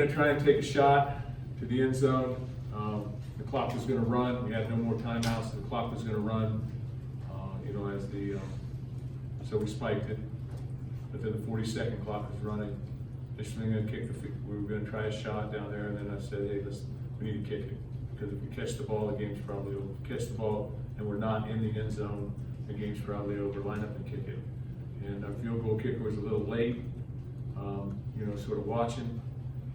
going to try and take a shot to the end zone. The clock was going to run. We had no more timeouts. The clock was going to run. As the so we spiked it. But then the 40-second clock was running. Initially, going to kick the. We were going to try a shot down there, and then I said, "Hey, we need to kick it because if we catch the ball, the game's probably over. If we catch the ball and we're not in the end zone, the game's probably over. Line up and kick it." And our field goal kicker was a little late, sort of watching.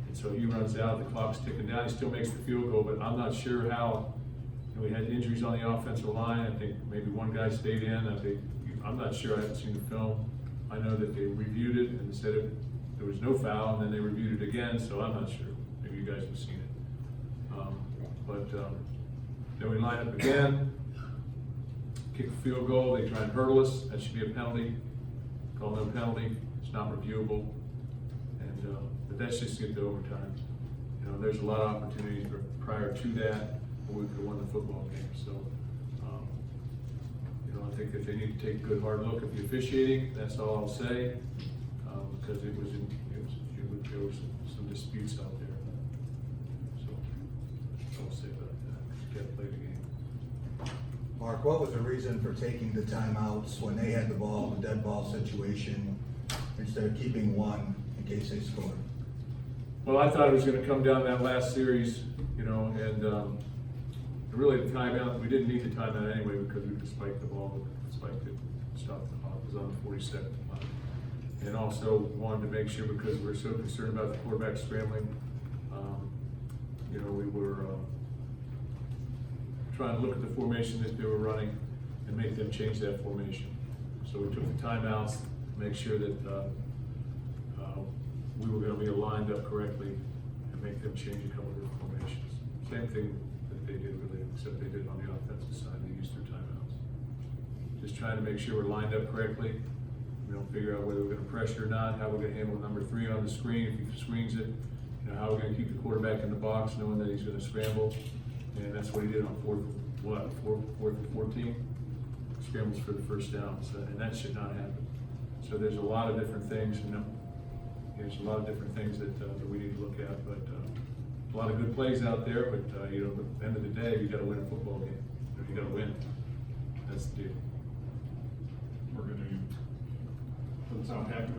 And so he runs out, the clock's ticking down, he still makes the field goal, but I'm not sure how. We had injuries on the offensive line. I think maybe one guy stayed in. I'm not sure, I haven't seen the film. I know that they reviewed it and said there was no foul, and then they reviewed it again, so I'm not sure. Maybe you guys have seen it. Then we line up again, kick a field goal, they try and hurdle us, that should be a penalty. Call no penalty, it's not reviewable. But that's just to get to overtime. There's a lot of opportunities prior to that where we could have won the football game. So, I think that they need to take a good hard look at the officiating. That's all I'll say, because there was some disputes out there. So, that's all I'll say about that. Can't play the game. Mark, what was the reason for taking the timeouts when they had the ball, the dead ball situation, instead of keeping one in case they scored? Well, I thought it was going to come down that last series, and really the timeout, we didn't need the timeout anyway because we could spike the ball, spiked it, stopped the clock, it was on the 42nd line. And also wanted to make sure, because we're so concerned about the quarterback scrambling, we were trying to look at the formation that they were running and make them change that formation. So we took the timeouts to make sure that we were going to be aligned up correctly and make them change a couple of their formations. Same thing that they did really, except they did on the offensive side, they used their timeouts. Just trying to make sure we're lined up correctly. Figure out whether we're going to pressure or not, how we're going to handle number 3 on the screen if he swings it, how we're going to keep the quarterback in the box knowing that he's going to scramble. And that's what he did on fourth and 14. Scrambles for the first down, and that should not happen. So there's a lot of different things, there's a lot of different things that we need to look at, but a lot of good plays out there, but at the end of the day, you got to win a football game. You got to win. That's the deal. Doesn't sound happy